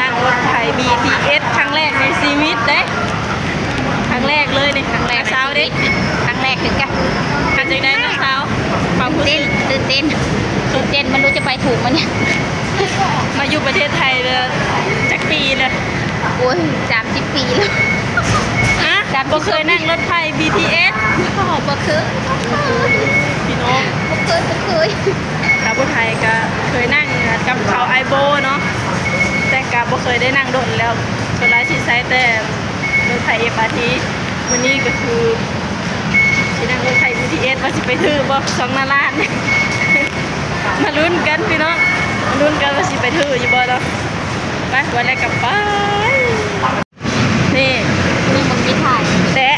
นั่งรถไฟ BTS ครั้งแรกในชีวิตเด้ครั้งแรกเลยในครั้งแรกเช้าเด้ครั้งแรกถึงกันกันจากได้นะเช้าความรู้สึกตื่นเต้นมันรู้จะไปถูกมันเนี่ยมาอยู่ประเทศไทยเลยจักปีเลยโอ้ย30 ปีแล้วฮะบ่เคยนั่งรถไฟ BTS บ่เคยพี่น้องบ่เคยชาวไทยก็เคยนั่งกับเขาไอโบเนาะแต่ก็บ่เคยได้นั่งรถแล้วส่วนหลายที่ใช้แต่รถไฟ MRT วันนี้ก็คือที่นั่งรถไฟ BTS ว่าสิไปถือบ่2 นาล้านมาลุ้นกันพี่น้องมาลุ้นกันว่าสิไปถืออยู่บ่เนาะไปวันแรกกลับไปนี่มึงมีถ่ายแต่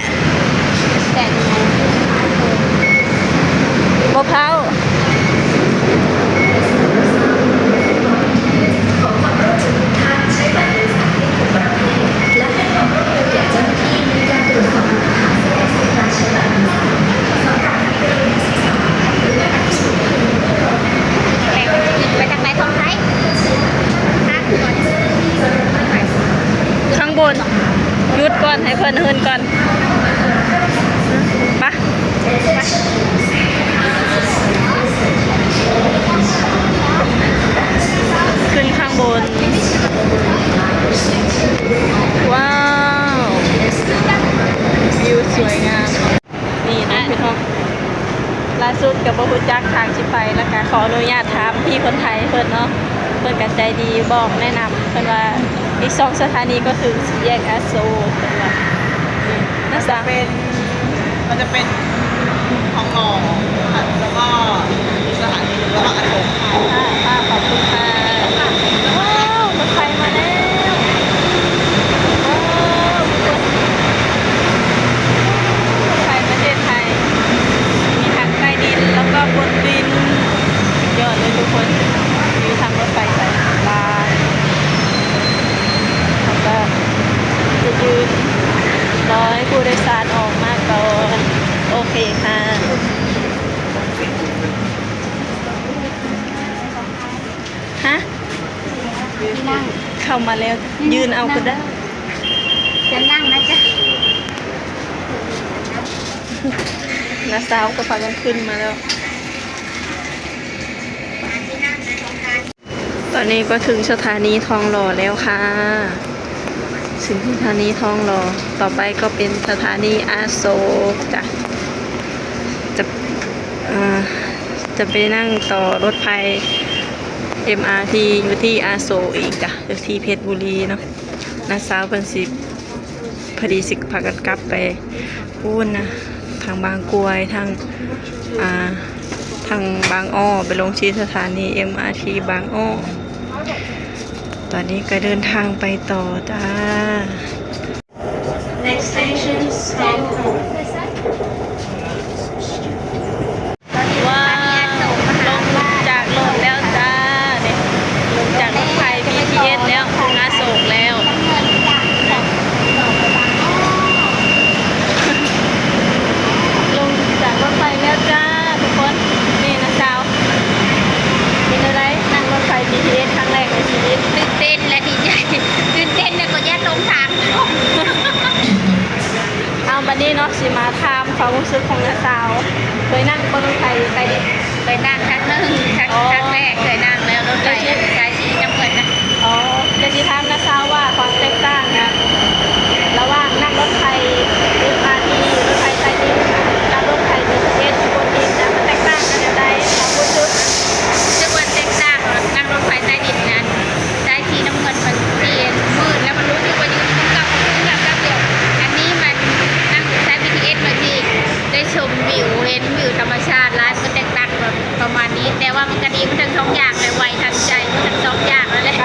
ยังไงมะพร้าวไปทางไหนทองไทยข้างบนหยุดก่อนให้เพิ่นเฮินก่อนไปขึ้นข้างบนว้าววิวสวยงามนี่นะพี่น้องล่าสุดกับบ่ฮู้จักทางสิไปแล้วก็ขออนุญาตถามพี่คนไทยเพิ่นเนาะเพิ่นก็ใจดีบอกแนะนำเพิ่นว่าอีก2 สถานีก็ถึงแยกอโศกเพิ่นว่าน่าจะเป็นมันจะเป็นทองหล่อแล้วก็สถานีแล้วก็อโศกค่ะขอบคุณค่ะว้าวรถไฟมาแล้วว้าวรถไฟประเทศไทยมีทางใต้ดินแล้วก็บนดินเยอะเลยทุกคนมีทางรถไฟสายลางแล้วก็จะยืนรอให้ผู้โดยสารออกมาก่อนโอเคค่ะฮะนั่งเข้ามาแล้วยืนเอาก็ได้จะนั่งนะจ๊ะน้าสาวก็พากันขึ้นมาแล้วตอนนี้ก็ถึงสถานีทองหล่อแล้วค่ะถึงสถานีทองหล่อต่อไปก็เป็นสถานีอโศกจ้ะจะไปนั่งต่อรถไฟ MRT อยู่ที่อโศกอีกจ้ะอยู่ที่เพชรบุรีเนาะน้าสาวเป็นสิพอดีสิพากันกลับไปพูนนะทางบางกรวยทางบางอ้อไปลงที่สถานี MRT บางอ้อตอนนี้ก็เดินทางไปต่อจ้า Next station, Stanford. ว้าวลงจากรถแล้วจ้าเนี่ยลงจากรถไฟ BTS แล้วถึงอโศกแล้วลงจากรถไฟแล้วจ้าทุกคนนี่นะสาวเป็นอะไรนั่งรถไฟ BTS ครั้งแรกในชีวิต ตื่นเต้นและดีใจตื่นเต้นแล้วก็ยัดลงทาง เอาบัดนี้เนาะสิมาถามความรู้สึกของน้าสาวเคยนั่งบนรถไฟไปดิ ไปนั่งครั้งหนึ่งครั้งแรกเคยนั่งแล้วรถไฟสายสีน้ำเงินนะ อ๋อเดี๋ยวสิถามน้าสาวว่าความแตกต่างกันระหว่างนั่งรถไฟ MRT รถไฟใต้ดินกับรถไฟ BTS บนดินนะมันแตกต่างกันอย่างไรความรู้สึก ซึ่งวันแตกต่างนั่งรถไฟใต้ดินนั้นสายสีน้ำเงินมันเปลี่ยนมืดแล้วมันรู้สึกว่าอยู่ตรงกับเดียวอันนี้มันนั่งสาย BTS มาที่ได้ชมวิวเห็นวิวธรรมชาติร้านก็แตกต่างแบบประมาณนี้แต่ว่ามันก็ดีมันทั้ง2 อย่างเลยไวทันใจมันทั้ง2 อย่างนั่นแหละ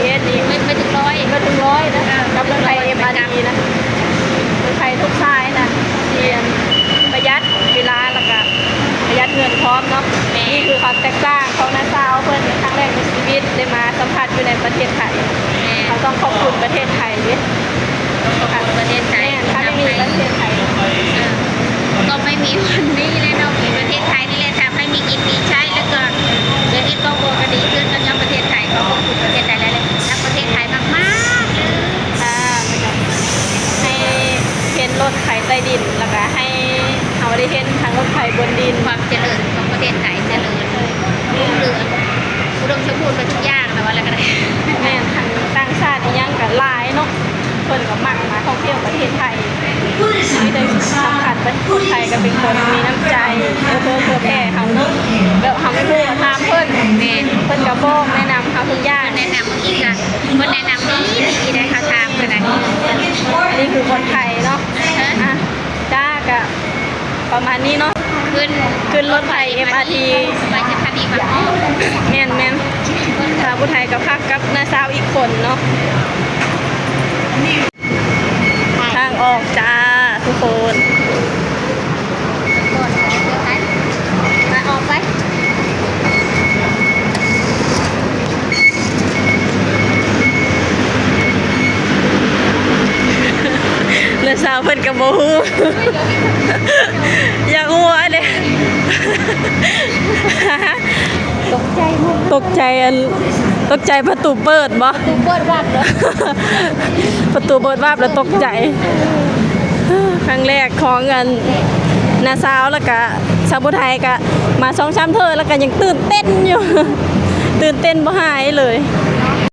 BTS นี่ ไม่ถึงร้อย ก็ถึง100นะกับรถไฟ MRT นะรถไฟทุกสายนะเรียนประหยัดเวลาแล้วก็ประหยัดเงินพร้อมเนาะนี่คือความแตกต่างของนาซาวเพิ่นครั้งแรกในชีวิตได้มาสัมผัสอยู่ในประเทศไทยเขาต้องขอบคุณประเทศไทยเว้ย ประเทศไทย ถ้าไม่มีประเทศไทย ก็ไม่มีวันนี้เลยเนาะมีประเทศไทยนี่แหละทำให้มีกินมีใช้แล้วก็เศรษฐกิจก็โบกดีขึ้นแล้วยังประเทศไทยก็ขอบคุณประเทศไทยแล้วเลยรักประเทศไทยมากๆเลย ค่ะให้เห็นรถไฟใต้ดินแล้วก็ให้เอาได้เห็นทางรถไฟบนดิน ความเจริญของประเทศไทยเจริญรุ่งเรืองอุดมสมบูรณ์ไปทุกอย่างแต่ว่าอะไรก็ได้ แม่นทางต่างชาติอีหยังกับหลายเนาะเพิ่นก็มักมาท่องเที่ยวประเทศไทยที่ได้สัมผัสประเทศไทยก็เป็นคนมีน้ำใจเพื่อแผ่เขาเนาะแบบเขาไม่รู้ตามเพิ่น แม่ เพิ่นก็บอกแนะนำเขาทุกอย่าง แนะนำอีกอ่ะคนแนะนำดีได้ข่าวทางขนาดนี้ นี่คือคนไทยเนาะอ่ะจ้าก็ประมาณนี้เนาะ ขึ้นรถไฟ MRT ไปสถานีบางอ้อ แม่นชาวผู้ไทยกับพักกับน้าสาวอีกคนเนาะทางออกจ้าทุกคน ก่อนเดี๋ยวไปมาออกไป น้าสาวเพิ่นกับโบฮูอยากหัวเด้ ตกใจมาก ตกใจประตูเปิดบ่ ตูเปิดวับเลย ประตูเปิดวาบแล้วตกใจ ครั้งแรกของเงินนาซาวแล้วก็ชาวบุไทยก็มา2-3เธอแล้วก็ยังตื่นเต้นอยู่ ตื่นเต้นบ่หายเลย เ